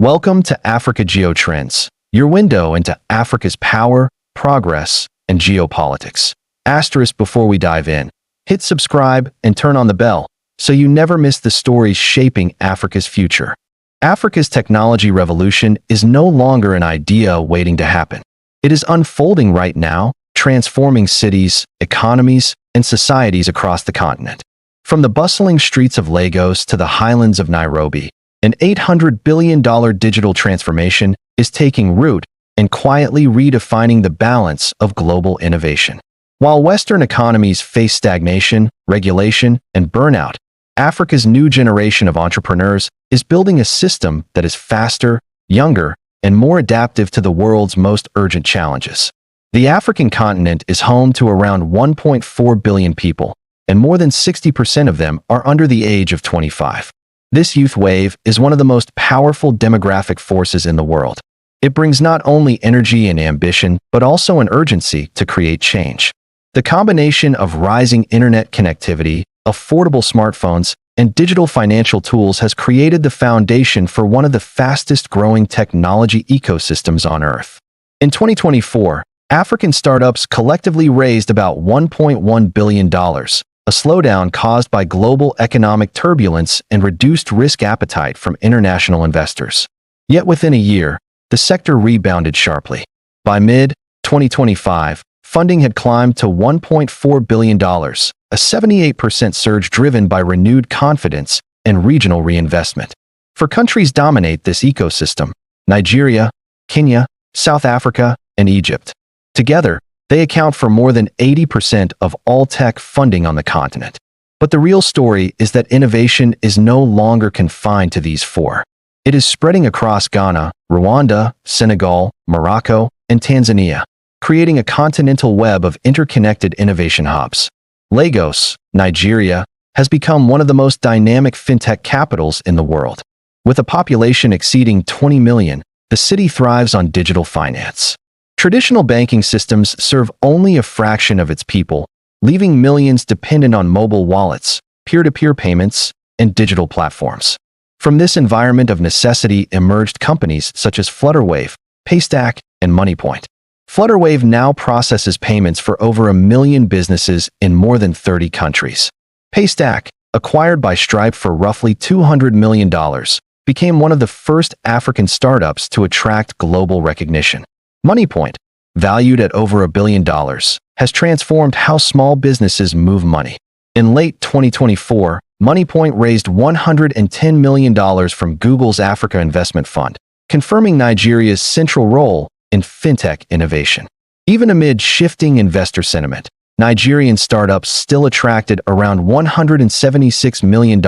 Welcome to Africa Geotrends, your window into Africa's power, progress, and geopolitics. Asterisk before we dive in, hit subscribe and turn on the bell so you never miss the stories shaping Africa's future. Africa's technology revolution is no longer an idea waiting to happen. It is unfolding right now, transforming cities, economies, and societies across the continent. From the bustling streets of Lagos to the highlands of Nairobi, an $800 billion digital transformation is taking root and quietly redefining the balance of global innovation. While Western economies face stagnation, regulation, and burnout, Africa's new generation of entrepreneurs is building a system that is faster, younger, and more adaptive to the world's most urgent challenges. The African continent is home to around 1.4 billion people, and more than 60% of them are under the age of 25. This youth wave is one of the most powerful demographic forces in the world. It brings not only energy and ambition, but also an urgency to create change. The combination of rising internet connectivity, affordable smartphones, and digital financial tools has created the foundation for one of the fastest-growing technology ecosystems on Earth. In 2024, African startups collectively raised about $1.1 billion, a slowdown caused by global economic turbulence and reduced risk appetite from international investors. Yet within a year, the sector rebounded sharply. By mid-2025, funding had climbed to $1.4 billion, a 78% surge driven by renewed confidence and regional reinvestment. For countries dominate this ecosystem: Nigeria, Kenya, South Africa, and Egypt. Together, they account for more than 80% of all tech funding on the continent. But the real story is that innovation is no longer confined to these four. It is spreading across Ghana, Rwanda, Senegal, Morocco, and Tanzania, creating a continental web of interconnected innovation hubs. Lagos, Nigeria, has become one of the most dynamic fintech capitals in the world. With a population exceeding 20 million, the city thrives on digital finance. Traditional banking systems serve only a fraction of its people, leaving millions dependent on mobile wallets, peer-to-peer payments, and digital platforms. From this environment of necessity emerged companies such as Flutterwave, Paystack, and MoneyPoint. Flutterwave now processes payments for over 1 million businesses in more than 30 countries. Paystack, acquired by Stripe for roughly $200 million, became one of the first African startups to attract global recognition. MoneyPoint, valued at over $1 billion, has transformed how small businesses move money. In late 2024, MoneyPoint raised $110 million from Google's Africa Investment Fund, confirming Nigeria's central role in fintech innovation. Even amid shifting investor sentiment, Nigerian startups still attracted around $176 million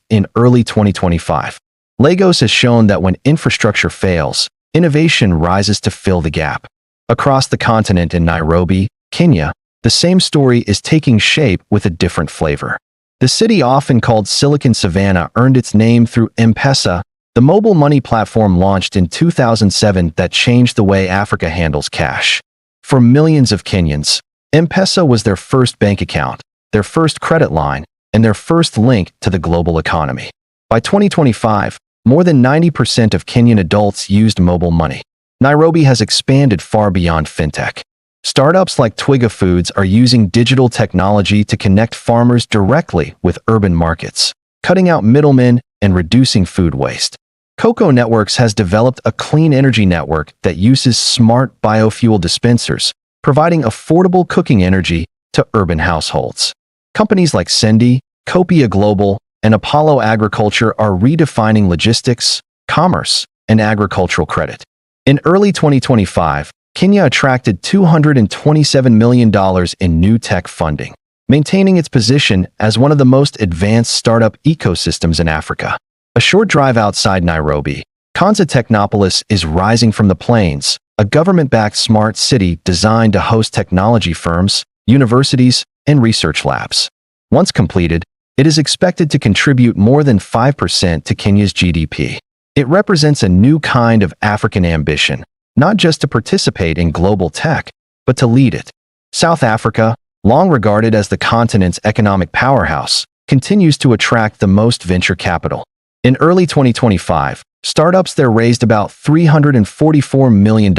in early 2025. Lagos has shown that when infrastructure fails, innovation rises to fill the gap. Across the continent in Nairobi, Kenya, the same story is taking shape with a different flavor. The city, often called Silicon Savannah, earned its name through M-Pesa, the mobile money platform launched in 2007 that changed the way Africa handles cash. For millions of Kenyans, M-Pesa was their first bank account, their first credit line, and their first link to the global economy. By 2025, more than 90% of Kenyan adults used mobile money. Nairobi has expanded far beyond fintech. Startups like Twiga Foods are using digital technology to connect farmers directly with urban markets, cutting out middlemen and reducing food waste. Cocoa Networks has developed a clean energy network that uses smart biofuel dispensers, providing affordable cooking energy to urban households. Companies like Sendi, Copia Global, and Apollo Agriculture are redefining logistics, commerce, and agricultural credit. In early 2025, Kenya attracted $227 million in new tech funding, maintaining its position as one of the most advanced startup ecosystems in Africa. A short drive outside Nairobi, Konza Technopolis is rising from the plains, a government-backed smart city designed to host technology firms, universities, and research labs. Once completed, it is expected to contribute more than 5% to Kenya's GDP. It represents a new kind of African ambition, not just to participate in global tech, but to lead it. South Africa, long regarded as the continent's economic powerhouse, continues to attract the most venture capital. In early 2025, startups there raised about $344 million,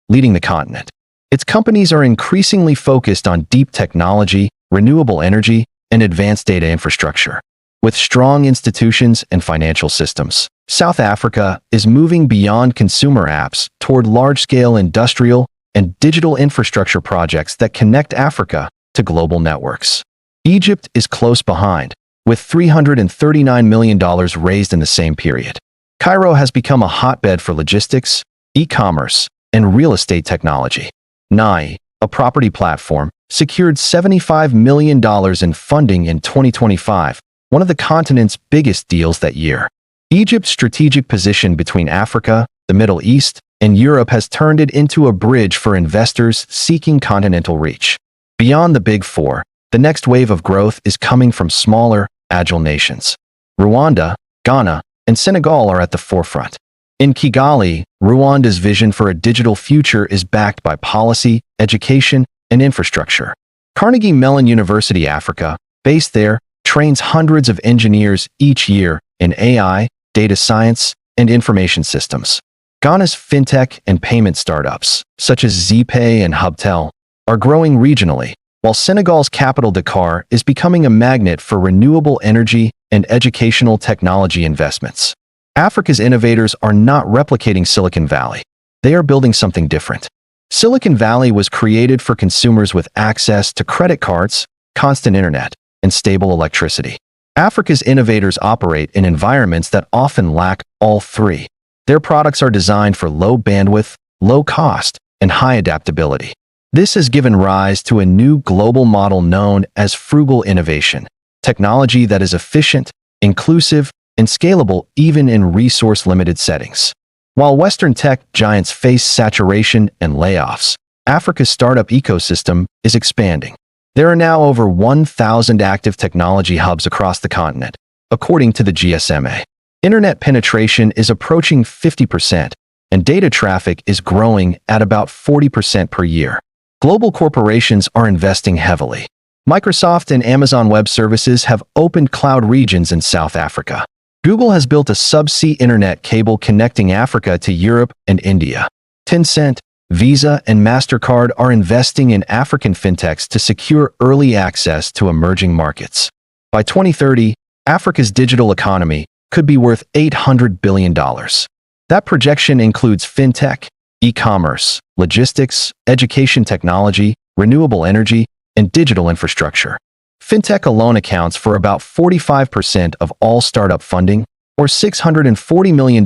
leading the continent. Its companies are increasingly focused on deep technology, renewable energy, and advanced data infrastructure. With strong institutions and financial systems, South Africa is moving beyond consumer apps toward large-scale industrial and digital infrastructure projects that connect Africa to global networks. Egypt is close behind, with $339 million raised in the same period. Cairo has become a hotbed for logistics, e-commerce, and real estate technology. NAI, a property platform, secured $75 million in funding in 2025, one of the continent's biggest deals that year. Egypt's strategic position between Africa, the Middle East, and Europe has turned it into a bridge for investors seeking continental reach. Beyond the Big Four, the next wave of growth is coming from smaller, agile nations. Rwanda, Ghana, and Senegal are at the forefront. In Kigali, Rwanda's vision for a digital future is backed by policy, education, and infrastructure. Carnegie Mellon University Africa, based there, trains hundreds of engineers each year in AI, data science, and information systems. Ghana's fintech and payment startups, such as Zpay and Hubtel, are growing regionally, while Senegal's capital Dakar is becoming a magnet for renewable energy and educational technology investments. Africa's innovators are not replicating Silicon Valley. They are building something different. Silicon Valley was created for consumers with access to credit cards, constant internet, and stable electricity. Africa's innovators operate in environments that often lack all three. Their products are designed for low bandwidth, low cost, and high adaptability. This has given rise to a new global model known as frugal innovation, technology that is efficient, inclusive, and scalable even in resource-limited settings. While Western tech giants face saturation and layoffs, Africa's startup ecosystem is expanding. There are now over 1,000 active technology hubs across the continent, according to the GSMA. Internet penetration is approaching 50%, and data traffic is growing at about 40% per year. Global corporations are investing heavily. Microsoft and Amazon Web Services have opened cloud regions in South Africa. Google has built a subsea internet cable connecting Africa to Europe and India. Tencent, Visa, and MasterCard are investing in African fintechs to secure early access to emerging markets. By 2030, Africa's digital economy could be worth $800 billion. That projection includes fintech, e-commerce, logistics, education technology, renewable energy, and digital infrastructure. Fintech alone accounts for about 45% of all startup funding, or $640 million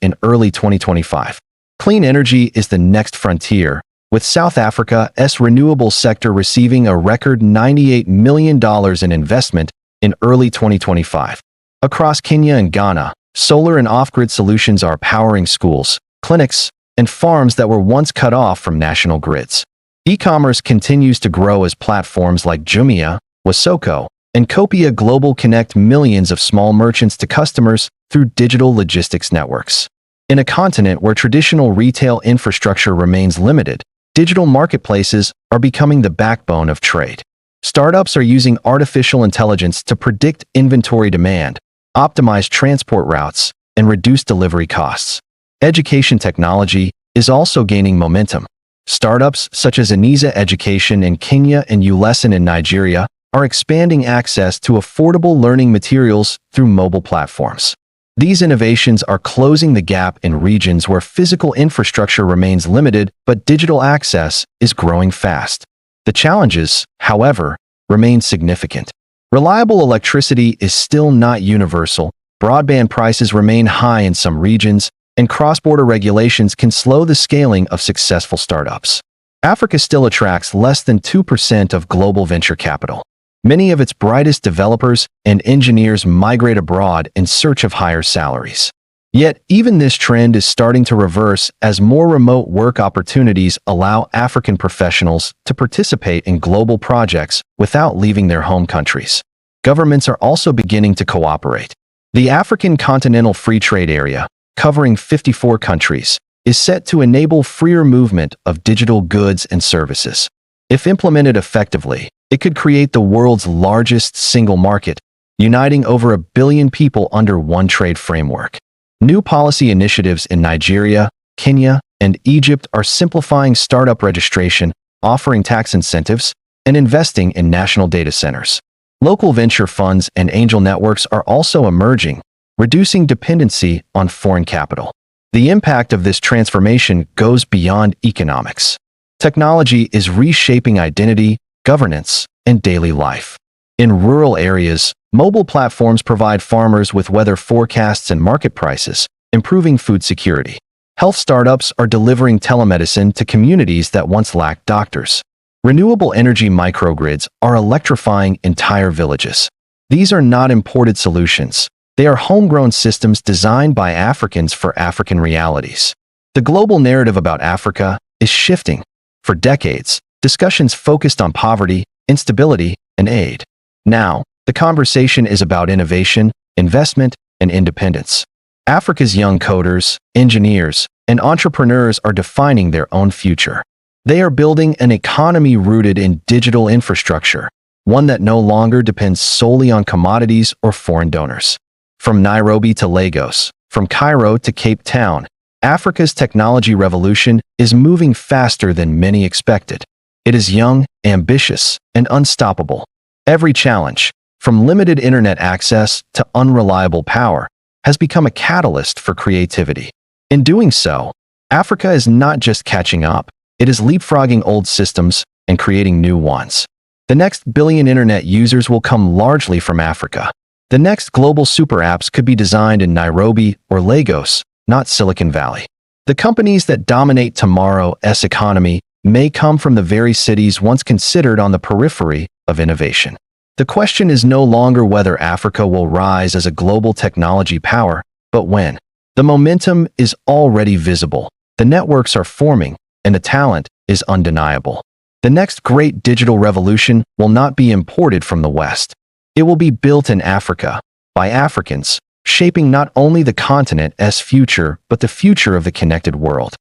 in early 2025. Clean energy is the next frontier, with South Africa's renewable sector receiving a record $98 million in investment in early 2025. Across Kenya and Ghana, solar and off-grid solutions are powering schools, clinics, and farms that were once cut off from national grids. E-commerce continues to grow as platforms like Jumia, Wasoko, and Copia Global connect millions of small merchants to customers through digital logistics networks. In a continent where traditional retail infrastructure remains limited, digital marketplaces are becoming the backbone of trade. Startups are using artificial intelligence to predict inventory demand, optimize transport routes, and reduce delivery costs. Education technology is also gaining momentum. Startups such as Aniza Education in Kenya and Ulesson in Nigeria are expanding access to affordable learning materials through mobile platforms. These innovations are closing the gap in regions where physical infrastructure remains limited but digital access is growing fast. The challenges, however, remain significant. Reliable electricity is still not universal, broadband prices remain high in some regions, and cross-border regulations can slow the scaling of successful startups. Africa still attracts less than 2% of global venture capital. Many of its brightest developers and engineers migrate abroad in search of higher salaries. Yet, even this trend is starting to reverse as more remote work opportunities allow African professionals to participate in global projects without leaving their home countries. Governments are also beginning to cooperate. The African Continental Free Trade Area, covering 54 countries, is set to enable freer movement of digital goods and services. If implemented effectively, it could create the world's largest single market, uniting over 1 billion people under one trade framework. New policy initiatives in Nigeria, Kenya, and Egypt are simplifying startup registration, offering tax incentives, and investing in national data centers. Local venture funds and angel networks are also emerging, reducing dependency on foreign capital. The impact of this transformation goes beyond economics. Technology is reshaping identity, governance, and daily life. In rural areas, mobile platforms provide farmers with weather forecasts and market prices, improving food security. Health startups are delivering telemedicine to communities that once lacked doctors. Renewable energy microgrids are electrifying entire villages. These are not imported solutions. They are homegrown systems designed by Africans for African realities. The global narrative about Africa is shifting. For decades, discussions focused on poverty, instability, and aid. Now, the conversation is about innovation, investment, and independence. Africa's young coders, engineers, and entrepreneurs are defining their own future. They are building an economy rooted in digital infrastructure, one that no longer depends solely on commodities or foreign donors. From Nairobi to Lagos, from Cairo to Cape Town, Africa's technology revolution is moving faster than many expected. It is young, ambitious, and unstoppable. Every challenge, from limited internet access to unreliable power, has become a catalyst for creativity. In doing so, Africa is not just catching up, it is leapfrogging old systems and creating new ones. The next billion internet users will come largely from Africa. The next global super apps could be designed in Nairobi or Lagos, not Silicon Valley. The companies that dominate tomorrow's economy may come from the very cities once considered on the periphery of innovation. The question is no longer whether Africa will rise as a global technology power, but when. The momentum is already visible, the networks are forming, and the talent is undeniable. The next great digital revolution will not be imported from the West. It will be built in Africa, by Africans, shaping not only the continent's future, but the future of the connected world.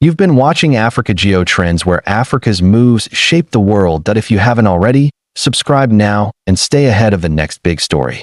You've been watching Africa Geo Trends, where Africa's moves shape the world. That if you haven't already, subscribe now and stay ahead of the next big story.